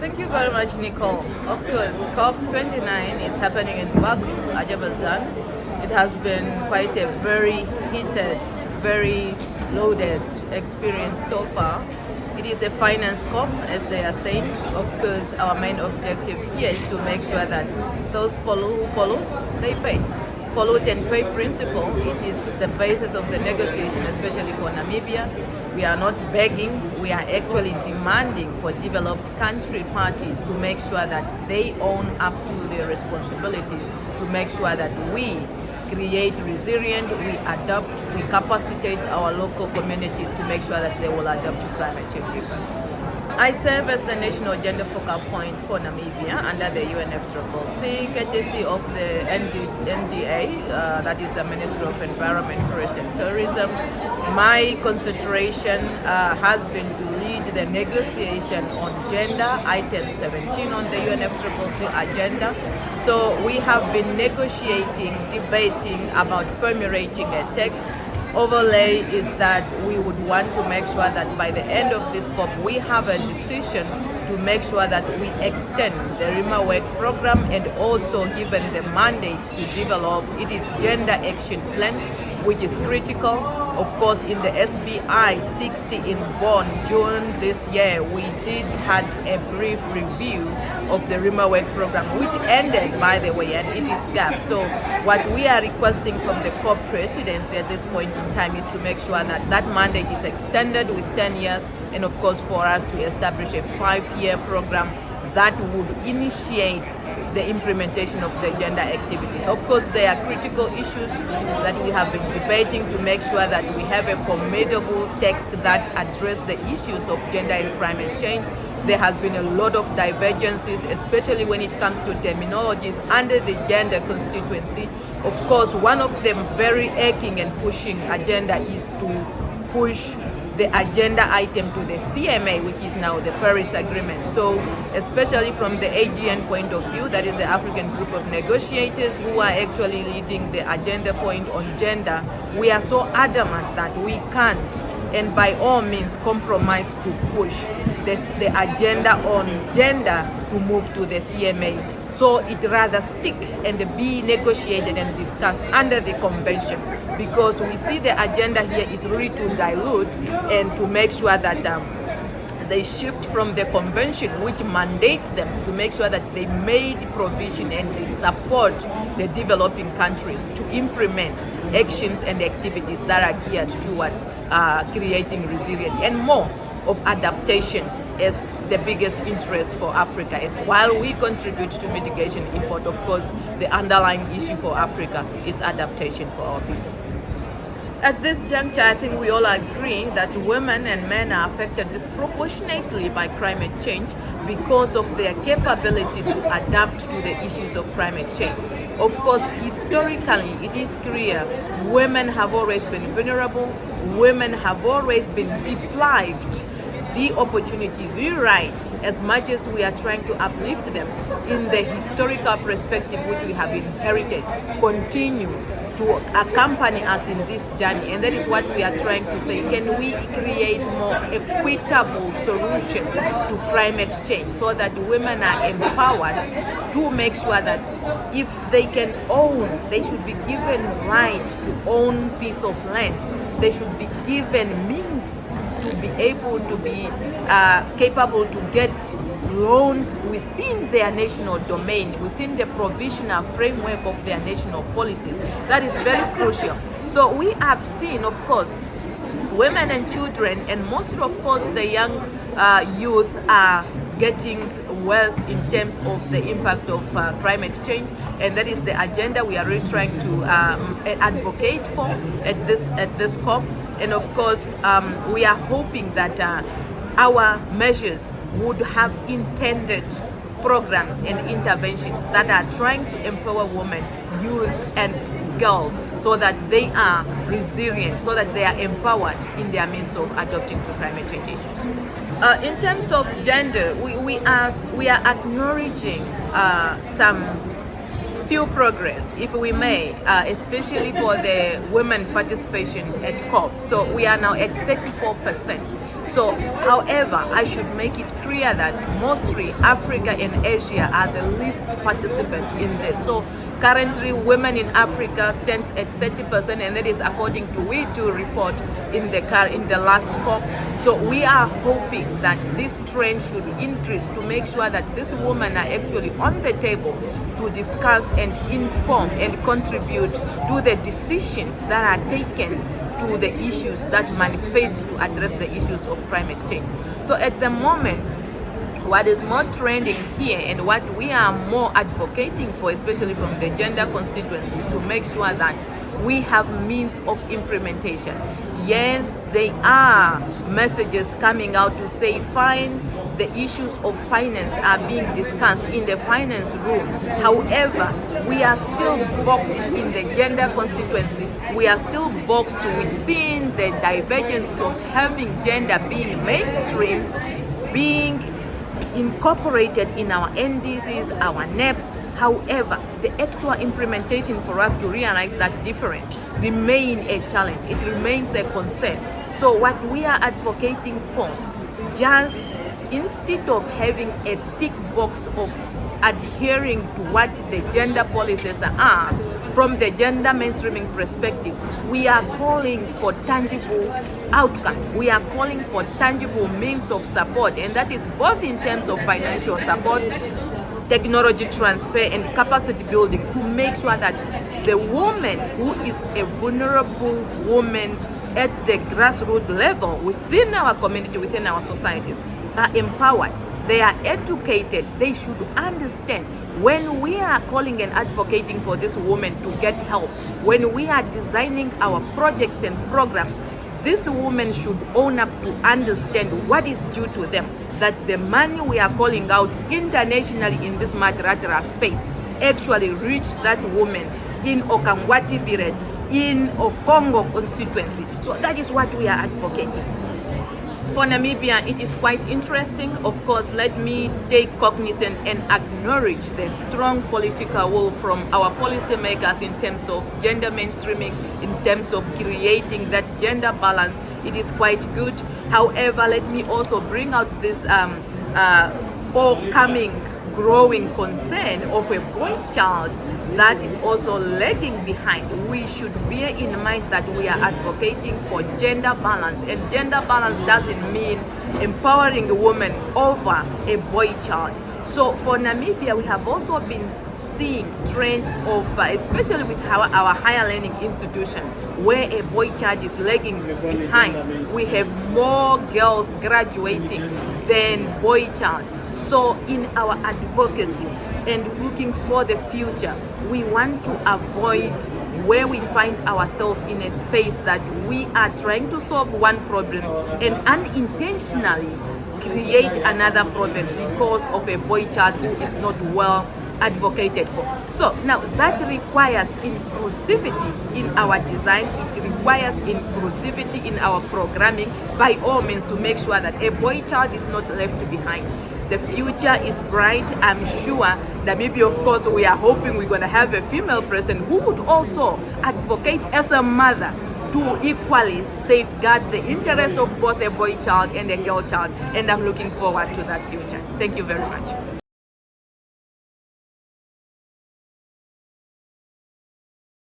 Thank you very much, Nicole. Of course, COP29 is happening in Baku, Azerbaijan. It has been quite a very heated, very loaded experience so far. It is a finance COP, as they are saying. Of course, our main objective here is to make sure that those who pollute, they pay. Pollute and pay principle, it is the basis of the negotiation, especially for Namibia. We are not begging, we are actually demanding for developed country parties to make sure that they own up to their responsibilities, to make sure that we create resilience, we adapt, we capacitate our local communities to make sure that they will adapt to climate change. I serve as the national gender focal point for Namibia under the UNFCCC, courtesy of the NDA, that is the Ministry of Environment, Forest and Tourism. My concentration has been to lead the negotiation on gender, item 17 on the UNFCCC agenda. So we have been negotiating, debating about formulating a text. Overlay is that we would want to make sure that by the end of this COP, we have a decision to make sure that we extend the RIMA work program and also given the mandate to develop gender action plan, which is critical. Of course, in the SBI 60 in Bonn, June this year, we did had a brief review of the RIMA work program, which ended, by the way, and it is gap. So what we are requesting from the COP presidency at this point in time is to make sure that that mandate is extended with 10 years, and of course for us to establish a 5-year program that would initiate the implementation of the gender activities. Of course, there are critical issues that we have been debating to make sure that we have a formidable text that addresses the issues of gender and climate change. There has been a lot of divergences, especially when it comes to terminologies under the gender constituency. Of course, one of them very aching and pushing agenda is to push the agenda item to the CMA, which is now the Paris Agreement. So, especially from the AGN point of view, that is the African Group of Negotiators who are actually leading the agenda point on gender, we are so adamant that we can't, and by all means, compromise to push the agenda on gender to move to the CMA. So it rather stick and be negotiated and discussed under the convention, because we see the agenda here is really to dilute and to make sure that they shift from the convention, which mandates them to make sure that they made provision and they support the developing countries to implement actions and activities that are geared towards creating resilience and more of adaptation as the biggest interest for Africa. As while we contribute to mitigation effort, of course, the underlying issue for Africa is adaptation for our people. At this juncture, I think we all agree that women and men are affected disproportionately by climate change because of their capability to adapt to the issues of climate change. Of course, historically, it is clear women have always been vulnerable, women have always been deprived the opportunity, the right, as much as we are trying to uplift them in the historical perspective which we have inherited, continue to accompany us in this journey. And that is what we are trying to say. Can we create more equitable solution to climate change so that women are empowered to make sure that if they can own, they should be given right to own piece of land. They should be given means to be able to be capable to get loans within their national domain, within the provisional framework of their national policies. That is very crucial. So we have seen, of course, women and children, and mostly, of course, the young youth are getting worse in terms of the impact of climate change, and that is the agenda we are really trying to advocate for at this COP. And of course, we are hoping that our measures would have intended programs and interventions that are trying to empower women, youth, and girls so that they are resilient, so that they are empowered in their means of adapting to climate change issues. In terms of gender, we are acknowledging some few progress, if we may, especially for the women participation at COP. So we are now at 34%. So, however, I should make it clear that mostly Africa and Asia are the least participant in this. So currently, women in Africa stands at 30%, and that is according to We2 report in the last COP. So we are hoping that this trend should increase to make sure that these women are actually on the table to discuss and inform and contribute to the decisions that are taken to the issues that manifest to address the issues of climate change. So at the moment, what is more trending here and what we are more advocating for, especially from the gender constituencies, is to make sure that we have means of implementation. Yes, there are messages coming out to say, fine, the issues of finance are being discussed in the finance room. However, we are still boxed in the gender constituency. We are still boxed within the divergences of having gender being mainstream, being incorporated in our NDCs, our NEP. However, the actual implementation for us to realize that difference remains a challenge. It remains a concern. So what we are advocating for, just instead of having a tick box of adhering to what the gender policies are, from the gender mainstreaming perspective, we are calling for tangible outcome. We are calling for tangible means of support, and that is both in terms of financial support, technology transfer, and capacity building to make sure that the woman who is a vulnerable woman at the grassroots level within our community, within our societies, are empowered. They are educated. They should understand when we are calling and advocating for this woman to get help, when we are designing our projects and programs, this woman should own up to understand what is due to them, that the money we are calling out internationally in this multilateral space actually reach that woman in Okamwati village, in Okongo constituency. So that is what we are advocating. For Namibia, it is quite interesting. Of course, let me take cognizance and acknowledge the strong political will from our policymakers in terms of gender mainstreaming, in terms of creating that gender balance. It is quite good. However, let me also bring out this all-coming, growing concern of a boy child that is also lagging behind. We should bear in mind that we are advocating for gender balance, and gender balance doesn't mean empowering a woman over a boy child. So for Namibia, we have also been seeing trends of, especially with our higher learning institution, where a boy child is lagging behind. We have more girls graduating than boy child. So in our advocacy and looking for the future, we want to avoid where we find ourselves in a space that we are trying to solve one problem and unintentionally create another problem because of a boy child who is not well advocated for. So now that requires inclusivity in our design. It requires inclusivity in our programming, by all means, to make sure that a boy child is not left behind. The future is bright. I'm sure Namibia, of course, we are hoping we're going to have a female president who would also advocate as a mother to equally safeguard the interest of both a boy child and a girl child. And I'm looking forward to that future. Thank you very much.